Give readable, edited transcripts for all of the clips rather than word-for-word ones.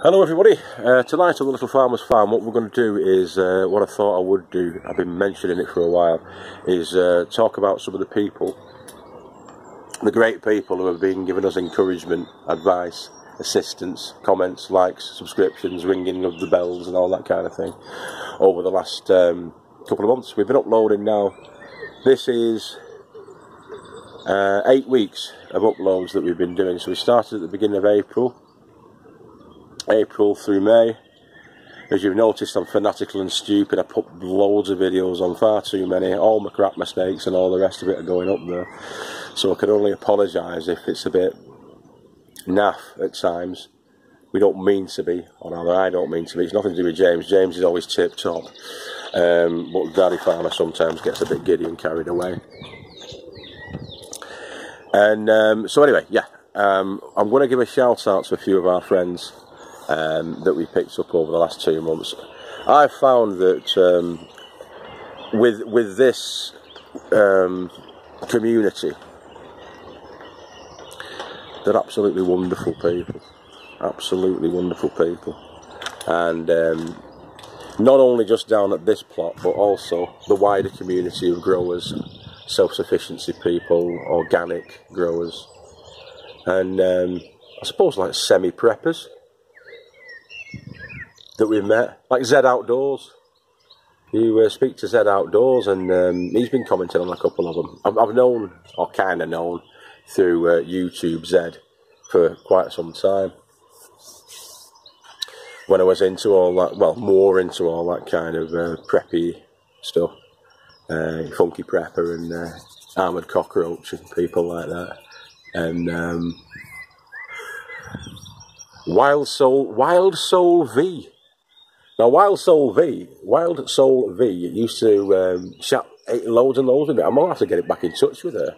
Hello everybody, tonight on the Little Farmer's Farm what we're going to do is what I thought I would do, I've been mentioning it for a while, is talk about some of the people, the great people who have been giving us encouragement, advice, assistance, comments, likes, subscriptions, ringing of the bells and all that kind of thing over the last couple of months. We've been uploading now. This is 8 weeks of uploads that we've been doing. So we started at the beginning of April through May. As you've noticed, I'm fanatical and stupid. I put loads of videos on, far too many. All my crap mistakes and all the rest of it are going up there. So I can only apologise if it's a bit naff at times. We don't mean to be, or rather I don't mean to be. It's nothing to do with James. James is always tip top. But Daddy Farmer sometimes gets a bit giddy and carried away. And so anyway, yeah. I'm going to give a shout out to a few of our friends that we picked up over the last 2 months. I've found that with this community, they're absolutely wonderful people, and not only just down at this plot, but also the wider community of growers, self-sufficiency people, organic growers, and I suppose like semi-preppers that we've met, like Zed Outdoors. You speak to Zed Outdoors, and he's been commenting on a couple of them. I've known, or kind of known, through YouTube Zed for quite some time. When I was into all that, well, more into all that kind of preppy stuff, Funky Prepper and Armoured Cockroach and people like that, and Wild Soul V. Now, Wild Soul V used to chat loads and loads of it. I'm going to have to get it back in touch with her.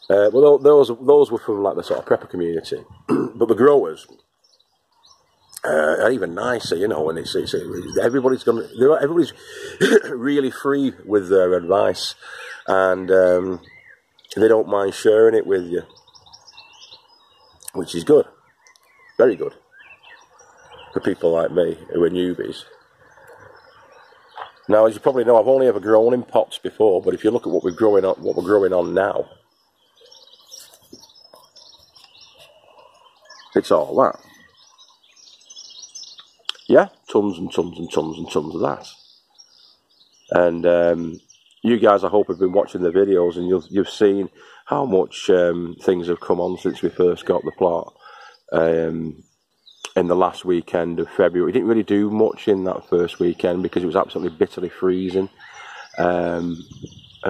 Well, those were from like the sort of prepper community, but the growers are even nicer, you know. And everybody's really free with their advice, and they don't mind sharing it with you, which is good, very good. For people like me who are newbies. Now, as you probably know, I've only ever grown in pots before, but if you look at what we're growing on now, it's all that. Yeah, tons and tons and tons and tons of that. And you guys, I hope, have been watching the videos, and you've seen how much things have come on since we first got the plot. In the last weekend of February. We didn't really do much in that first weekend because it was absolutely bitterly freezing and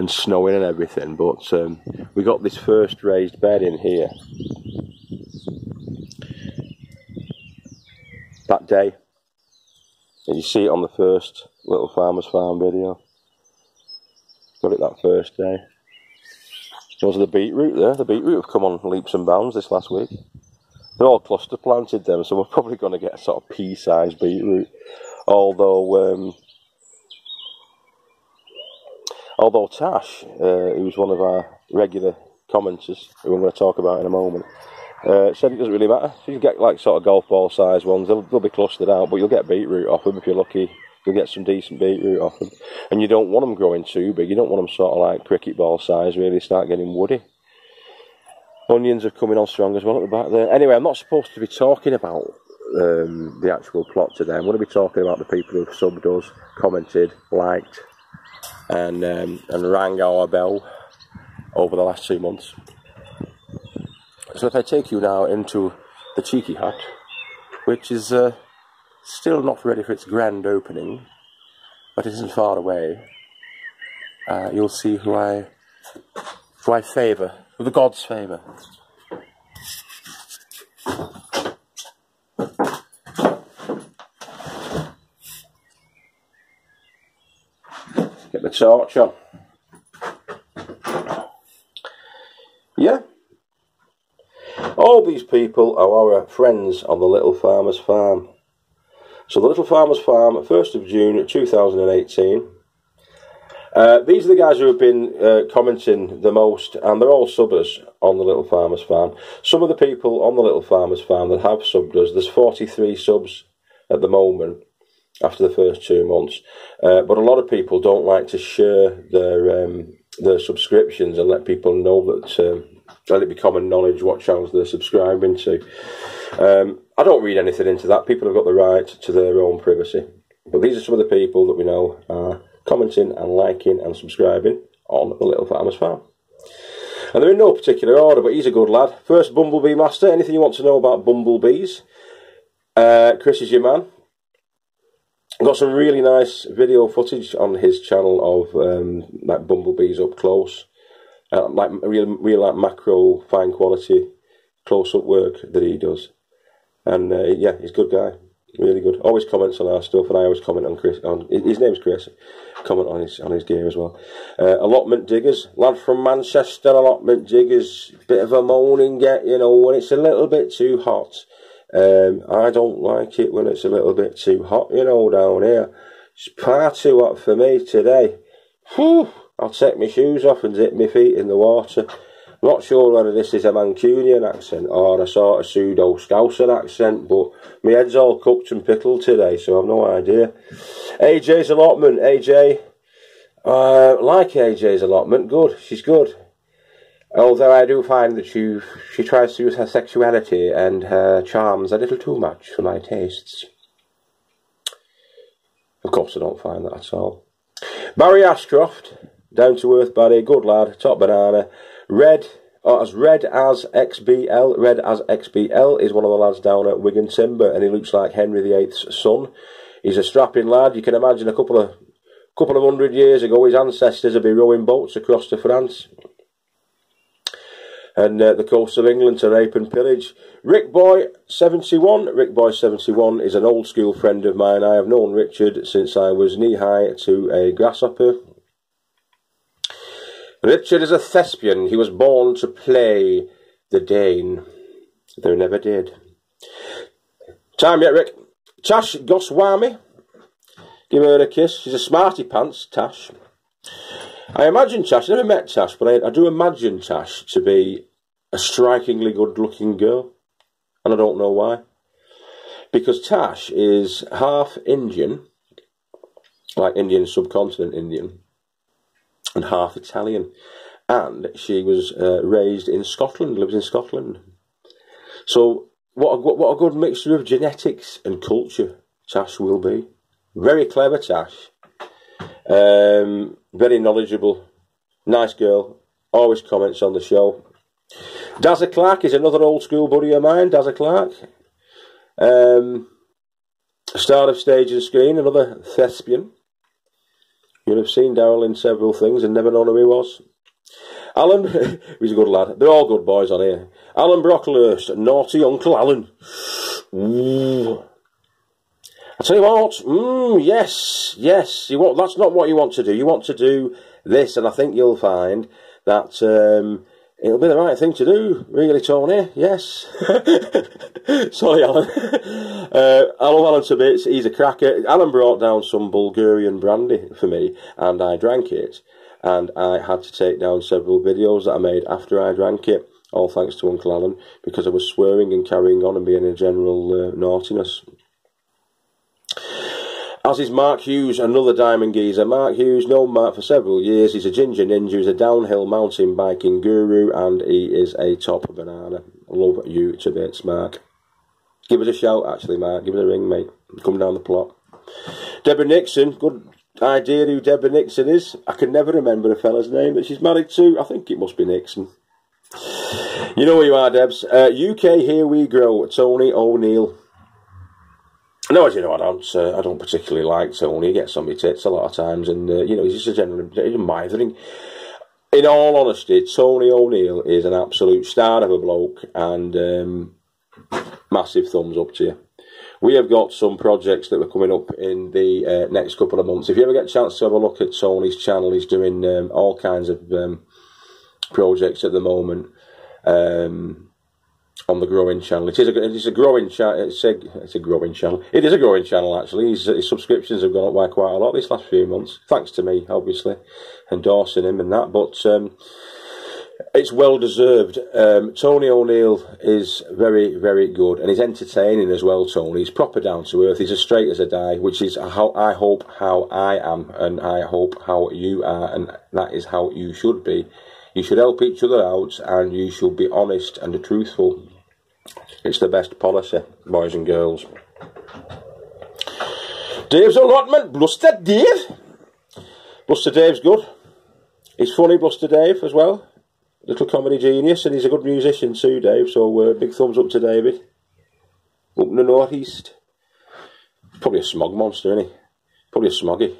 snowing and everything, but we got this first raised bed in here that day, and you see it on the first Little Farmer's Farm video. Got it that first day. Those are the beetroot there. The beetroot have come on leaps and bounds this last week. They're all cluster planted them, so we're probably going to get a sort of pea-sized beetroot. Although Tash, who's one of our regular commenters, who I'm going to talk about in a moment, said it doesn't really matter. So you get like sort of golf ball size ones, they'll be clustered out, but you'll get beetroot off them if you're lucky. You'll get some decent beetroot off them. And you don't want them growing too big. You don't want them sort of like cricket ball size, really start getting woody. Onions are coming on strong as well at the back there. Anyway, I'm not supposed to be talking about the actual plot today. I'm going to be talking about the people who have subbed us, commented, liked, and rang our bell over the last 2 months. So if I take you now into the cheeky hut, which is still not ready for its grand opening, but it isn't far away, you'll see who I favour. With the gods' favour. Get the torch on. Yeah. All these people are our friends on the Little Farmer's Farm. So the Little Farmer's Farm, 1st of June 2018. These are the guys who have been commenting the most, and they're all subbers on the Little Farmers Farm. Some of the people on the Little Farmers Farm that have subbed us, there's 43 subs at the moment after the first 2 months. But a lot of people don't like to share their subscriptions and let people know that, let it be common knowledge what channels they're subscribing to. I don't read anything into that. People have got the right to their own privacy. But these are some of the people that we know are commenting and liking and subscribing on the Little Farmers Farm. And they're in no particular order, but he's a good lad. First, Bumblebee Master. Anything you want to know about bumblebees? Chris is your man. Got some really nice video footage on his channel of like bumblebees up close. Like real like macro, fine quality, close-up work that he does. And yeah, he's a good guy. Really good. Always comments on our stuff, and I always comment on Chris. His name's Chris. Comment on his gear as well. Allotment Diggers, lad from Manchester. Allotment Diggers, bit of a moaning get, you know, when it's a little bit too hot. I don't like it when it's a little bit too hot, you know, down here. It's far too hot for me today. Whew! I'll take my shoes off and dip my feet in the water. Not sure whether this is a Mancunian accent or a sort of pseudo-Scouser accent, but my head's all cooked and pickled today, so I've no idea. AJ's allotment. AJ, like AJ's allotment, good. She's good. Although I do find that she tries to use her sexuality and her charms a little too much for my tastes. Of course I don't find that at all. Barry Ashcroft, down to earth Barry, good lad, top banana. Red as XBL. Red as XBL is one of the lads down at Wigan Timber, and he looks like Henry VIII's son. He's a strapping lad. You can imagine a couple of 100 years ago, his ancestors would be rowing boats across to France and the coast of England to rape and pillage. Rick Boy 71. Rick Boy 71 is an old school friend of mine. I have known Richard since I was knee high to a grasshopper. Richard is a thespian. He was born to play the Dane, though never did. Time yet, Rick. Tash Goswami. Give her a kiss. She's a smarty pants, Tash. I imagine Tash, I never met Tash, but I do imagine Tash to be a strikingly good-looking girl. And I don't know why. Because Tash is half Indian, like Indian subcontinent Indian, and half Italian, and she was raised in Scotland, lives in Scotland. So what a good mixture of genetics and culture Tash will be. Very clever Tash, very knowledgeable, nice girl, always comments on the show. Dazza Clark is another old school buddy of mine, Dazza Clark. Star of stage and screen, another thespian. You'll have seen Daryl in several things and never known who he was. Alan, he's a good lad. They're all good boys on here. Alan Brocklehurst, naughty Uncle Alan. Ooh. I tell you what, yes. That's not what you want to do. You want to do this, and I think you'll find that it'll be the right thing to do, really, Tony. Yes. Sorry, Alan. I love Alan to bits. He's a cracker. Alan brought down some Bulgarian brandy for me, and I drank it. And I had to take down several videos that I made after I drank it, all thanks to Uncle Alan, because I was swearing and carrying on and being a general naughtiness. As is Mark Hughes, another diamond geezer. Mark Hughes, known Mark for several years. He's a ginger ninja, he's a downhill mountain biking guru, and he is a top banana. Love you to bits, Mark. Give us a shout, actually, Mark. Give us a ring, mate. Come down the plot. Deborah Nixon, good idea who Deborah Nixon is. I can never remember a fella's name that she's married to. I think it must be Nixon. You know who you are, Debs. UK, here we grow. Tony O'Neill. No, as you know, I don't particularly like Tony. He gets on my tits a lot of times, and you know, he's just a general mithering. In all honesty, Tony O'Neill is an absolute star of a bloke, and massive thumbs up to you. We have got some projects that are coming up in the next couple of months. If you ever get a chance to have a look at Tony's channel, he's doing all kinds of projects at the moment. on the growing channel. It is a growing channel. It's a growing channel. It is a growing channel, actually. His subscriptions have gone up by quite a lot this last few months, thanks to me, obviously, endorsing him and that. But it's well deserved. Tony O'Neill is very, very good, and he's entertaining as well. Tony, he's proper down to earth. He's as straight as a die, which is how I hope how I am, and I hope how you are, and that is how you should be. You should help each other out, and you should be honest and truthful. It's the best policy, boys and girls. Dave's allotment, Bluster Dave. Bluster Dave's good. He's funny, Bluster Dave, as well. Little comedy genius, and he's a good musician too, Dave. So big thumbs up to David. Up in the northeast. Probably a smog monster, isn't he? Probably a smoggy.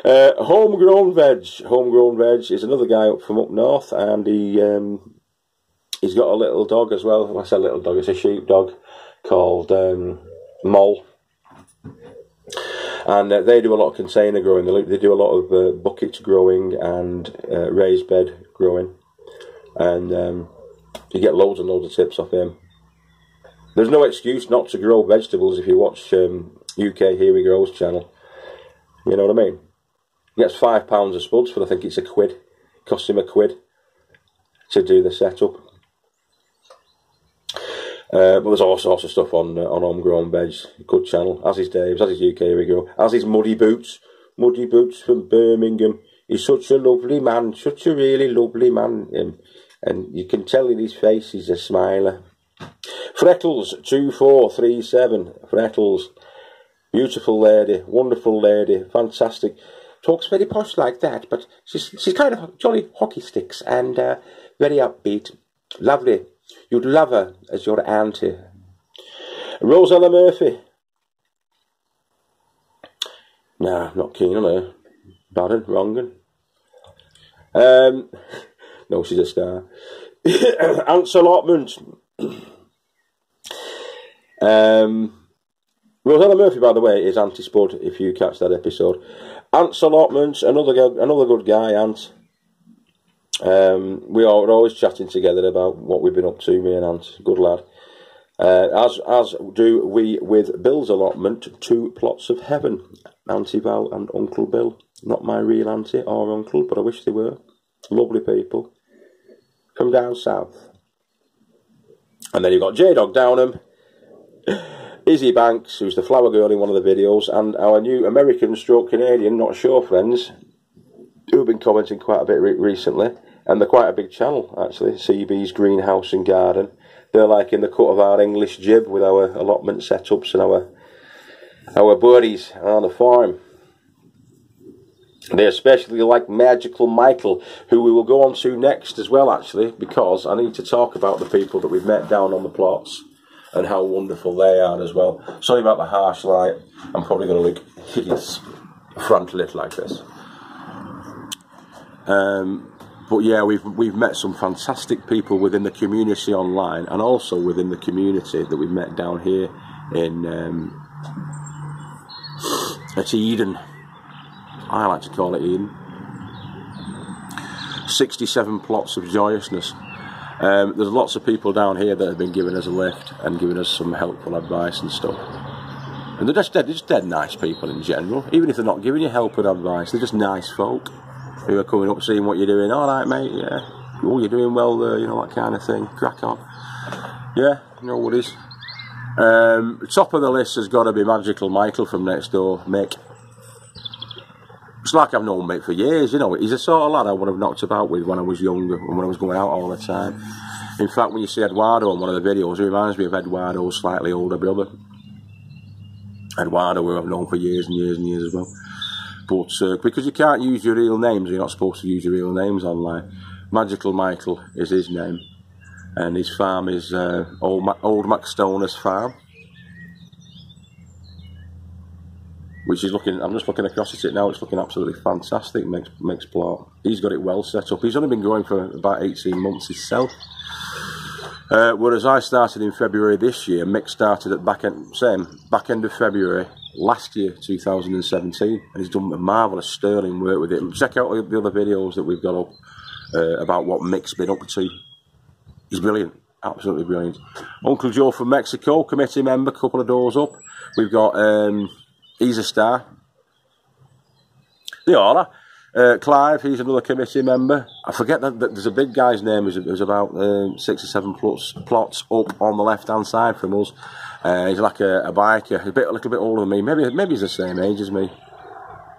Homegrown Veg. Homegrown Veg is another guy up from up north, and he's got a little dog as well. When I say little dog, it's a sheep dog called Mole. And they do a lot of container growing. They do a lot of bucket growing and raised bed growing. And you get loads and loads of tips off him. There's no excuse not to grow vegetables if you watch UK Here He Grows channel. You know what I mean? He gets £5 of spuds for, I think it's £1. Costs him £1 to do the setup. But there's all sorts of stuff on Homegrown Veg. Good channel. As is Dave's, as is UK Here We Go. As is Muddy Boots. Muddy Boots from Birmingham. He's such a lovely man. Such a really lovely man. And you can tell in his face he's a smiler. Frettles 2437. Frettles. Beautiful lady. Wonderful lady. Fantastic. Talks very posh like that, but she's kind of jolly hockey sticks and very upbeat. Lovely. You'd love her as your auntie. Rosella Murphy. Nah, not keen on her. Bad and wrong. No, she's a star. Ant's allotment. Rosella Murphy, by the way, is Auntie Spud, if you catch that episode. Ant's allotment, another good guy, Ant. We're always chatting together about what we've been up to, me and Ant. Good lad. As do we with Bill's allotment, 2 plots of heaven. Auntie Val and Uncle Bill. Not my real auntie or uncle, but I wish they were. Lovely people. From down south. And then you've got J-Dog Downham, Izzy Banks, who's the flower girl in one of the videos, and our new American stroke Canadian, not sure friends, who've been commenting quite a bit recently, and they're quite a big channel, actually, CB's Greenhouse and Garden. They're like in the cut of our English jib with our allotment setups and our buddies on the farm. They especially like Magical Michael, who we will go on to next as well, actually, because I need to talk about the people that we've met down on the plots and how wonderful they are as well. Sorry about the harsh light. I'm probably going to look hideous front lit like this. But yeah, we've met some fantastic people within the community online, and also within the community that we've met down here in at Eden. I like to call it Eden. 67 plots of joyousness. There's lots of people down here that have been giving us a lift and giving us some helpful advice and stuff. And they're just dead nice people in general. Even if they're not giving you help and advice, they're just nice folk who are coming up, seeing what you're doing. All right, mate, yeah. Oh, you're doing well there, you know, that kind of thing. Crack on. Yeah, no worries. Top of the list has got to be Magical Michael from next door, Mick. It's like I've known Mick for years, you know. He's the sort of lad I would have knocked about with when I was younger and when I was going out all the time. In fact, when you see Eduardo in one of the videos, it reminds me of Eduardo's slightly older brother. Eduardo, who I've known for years and years and years as well. But because you can't use your real names, you're not supposed to use your real names online. Magical Michael is his name, and his farm is Old McStoner's farm, which is looking. I'm just looking across at it now. It's looking absolutely fantastic. Mick's plot. He's got it well set up. He's only been growing for about 18 months himself. Whereas I started in February this year, Mick started at back end of February last year, 2017, and he's done a marvellous sterling work with it. Check out the other videos that we've got up about what Mick's been up to. He's brilliant, Absolutely brilliant. Uncle Joe from Mexico, committee member, couple of doors up. We've got, he's a star. They all are. Clive, he's another committee member. I forget that there's a big guy's name who's about 6 or 7 plots up on the left-hand side from us. He's like a biker, a little bit older than me. Maybe he's the same age as me.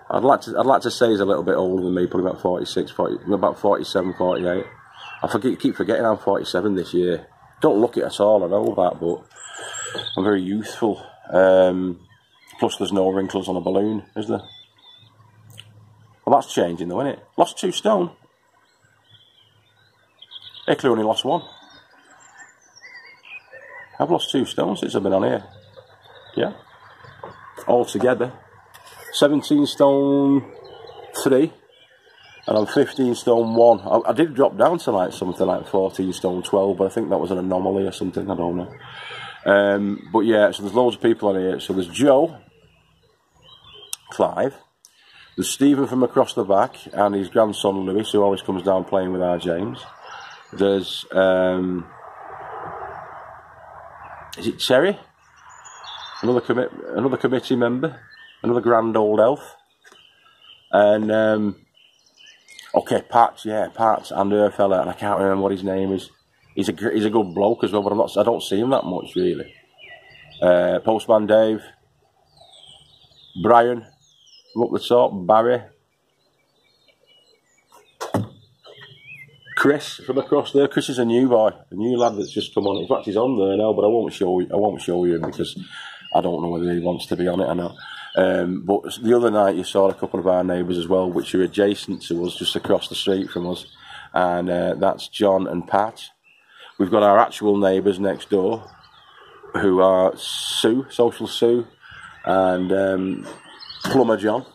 I'd like to say he's a little bit older than me, probably about 46, about 47, 48. Keep forgetting I'm 47 this year. Don't look it at all, I know that, but I'm very youthful. Plus there's no wrinkles on a balloon, is there? Well, that's changing though, isn't it? Lost 2 stone. Hickley only lost 1. I've lost 2 stone since I've been on here. Yeah. Altogether. 17 stone 3. And I'm 15 stone 1. I did drop down to like something like 14 stone 12, but I think that was an anomaly or something, I don't know. But yeah, so there's loads of people on here. So there's Joe, Clive, there's Stephen from across the back, and his grandson Lewis, who always comes down playing with our James. There's, is it Cherry? Another committee member, another grand old elf. And, okay, Pat, yeah, Pat and her fella, and I can't remember what his name is. He's a good bloke as well, but I don't see him that much really. Postman Dave, Brian, up the top, Barry, Chris from across there. Chris is a new boy, a new lad that's just come on. In fact, he's on there now, but I won't show you him because I don't know whether he wants to be on it or not. But the other night you saw a couple of our neighbours as well, which are adjacent to us, just across the street from us, and that's John and Pat. We've got our actual neighbours next door, who are Sue, Social Sue, and Plumber John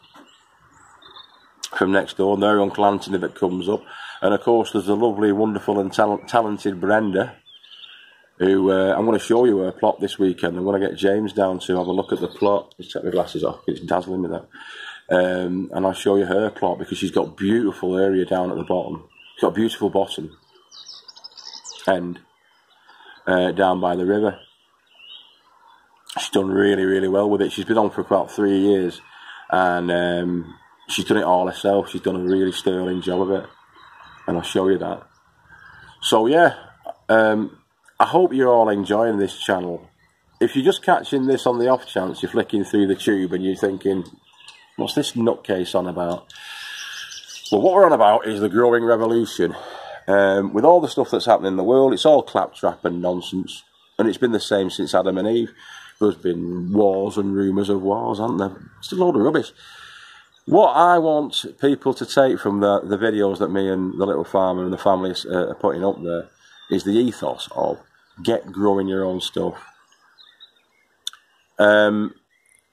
from next door, and their Uncle Anthony that comes up. And of course there's the lovely, wonderful and talented Brenda, who I'm going to show you her plot this weekend. I'm going to get James down to have a look at the plot. Just take my glasses off, it's dazzling me that. And I'll show you her plot because she's got beautiful area down at the bottom. She's got a beautiful bottom end down by the river. She's done really, really well with it. She's been on for about 3 years, and she's done it all herself. She's done a really sterling job of it, and I'll show you that. So yeah, I hope you're all enjoying this channel. If you're just catching this on the off chance, you're flicking through the tube and you're thinking, what's this nutcase on about? Well, what we're on about is the growing revolution. With all the stuff that's happening in the world, it's all claptrap and nonsense. And it's been the same since Adam and Eve. There's been wars and rumours of wars, haven't there? It's a load of rubbish. What I want people to take from the videos that me and the little farmer and the family are putting up there is the ethos of get growing your own stuff.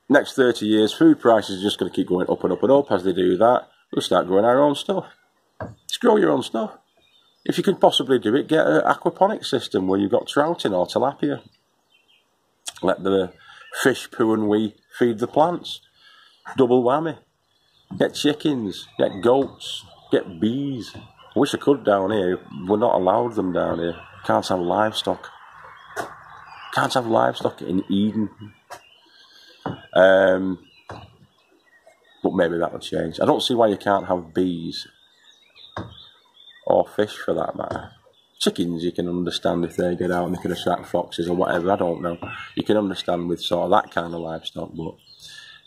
Next 30 years, food prices are just going to keep going up and up and up. As they do that, we'll start growing our own stuff. Just grow your own stuff. If you can possibly do it, get an aquaponic system where you've got trouting or tilapia. Let the fish poo and we feed the plants. Double whammy. Get chickens, get goats, get bees. I wish I could down here. We're not allowed them down here. Can't have livestock. Can't have livestock in Eden. But maybe that will change. I don't see why you can't have bees. Or fish for that matter. Chickens you can understand if they get out and they can attract foxes or whatever, I don't know. You can understand with sort of that kind of livestock, but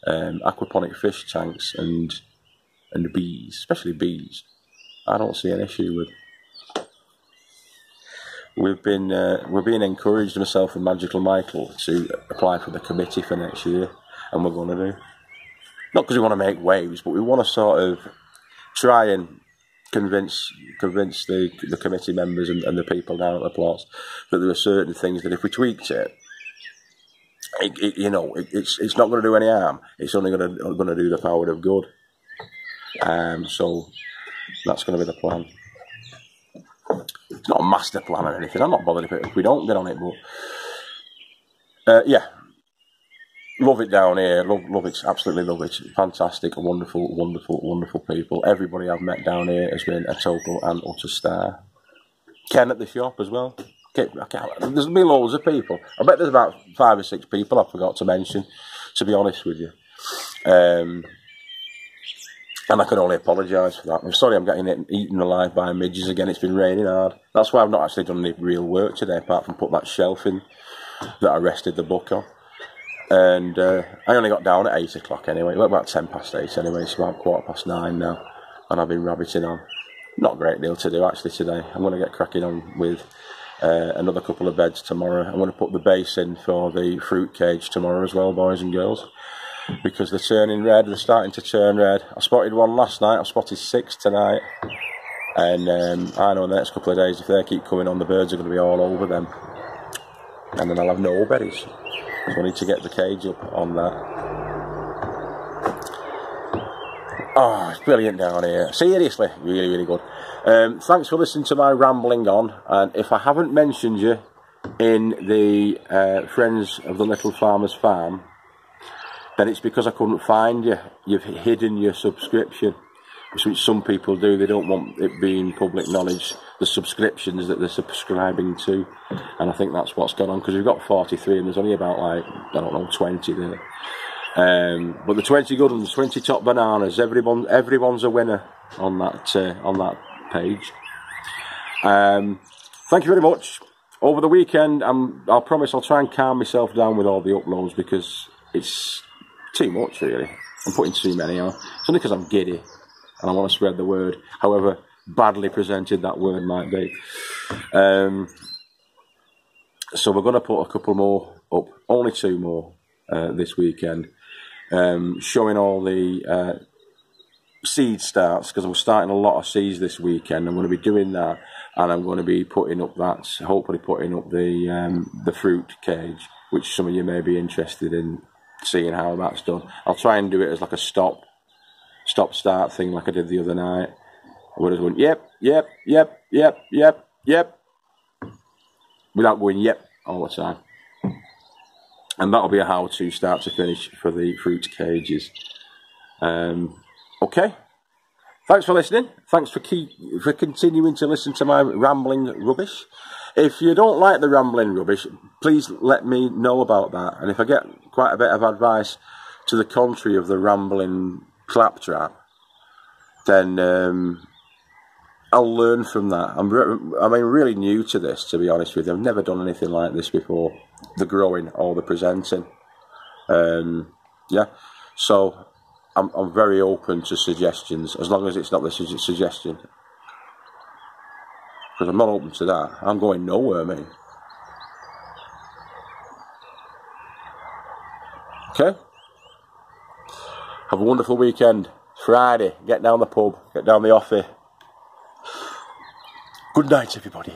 aquaponic fish tanks and bees, especially bees, I don't see an issue with. We're being encouraged, myself and Magical Michael, to apply for the committee for next year, and we're going to do. Not because we want to make waves, but we want to sort of try and convince the committee members and the people down at the plots that there are certain things that if we tweaked it, it's not going to do any harm. It's only going to do the power of good. So that's going to be the plan. It's not a master plan or anything. I'm not bothered if we don't get on it, but yeah, love it down here. Love it. Absolutely love it. Fantastic, wonderful, wonderful, wonderful people. Everybody I've met down here has been a total and utter star. Ken at the shop as well. There's be loads of people. I bet there's about 5 or 6 people I forgot to mention, to be honest with you. And I can only apologise for that. I'm sorry I'm getting eaten alive by midges again. It's been raining hard. That's why I've not actually done any real work today, apart from put that shelf in that I rested the book on. And I only got down at 8 o'clock anyway. It was about 8 anyway. It's about 9:15 now. And I've been rabbiting on. Not a great deal to do actually today. I'm going to get cracking on with another couple of beds tomorrow. I'm going to put the base in for the fruit cage tomorrow as well, boys and girls. Because they're turning red, they're starting to turn red. I spotted one last night, I've spotted 6 tonight. And I know in the next couple of days, if they keep coming on, the birds are going to be all over them. And then I'll have no berries. So I need to get the cage up on that. Oh, it's brilliant down here. Seriously, really, really good. Thanks for listening to my rambling on. And if I haven't mentioned you in the Friends of the Little Farmer's Farm, then it's because I couldn't find you. You've hidden your subscription, which some people do. They don't want it being public knowledge, the subscriptions that they're subscribing to. And I think that's what's gone on, because we've got 43 and there's only about, like, I don't know, 20 there. But the 20 good ones, 20 top bananas, everyone's a winner on that page. Thank you very much. Over the weekend, I'll promise I'll try and calm myself down with all the uploads, because it's too much, really. I'm putting too many on. It's only because I'm giddy and I want to spread the word, however badly presented that word might be. So we're going to put a couple more up, only 2 more this weekend, showing all the seed starts, because I'm starting a lot of seeds this weekend. I'm going to be doing that, and I'm going to be putting up hopefully putting up the fruit cage, which some of you may be interested in seeing how that's done. I'll try and do it as like a stop-start thing, like I did the other night. I would have went yep, without going yep all the time. And that'll be a how-to start to finish for the fruit cages. Okay. Thanks for listening. Thanks for continuing to listen to my rambling rubbish. If you don't like the rambling rubbish, please let me know about that. And if I get quite a bit of advice to the contrary of the rambling claptrap, then I'll learn from that. I'm really new to this, to be honest with you. I've never done anything like this before, the growing or the presenting. Yeah, so I'm very open to suggestions, as long as it's not the suggestion. Because I'm not open to that. I'm going nowhere, mate. Okay? Have a wonderful weekend. Friday, get down the pub, get down the offie. Good night, everybody.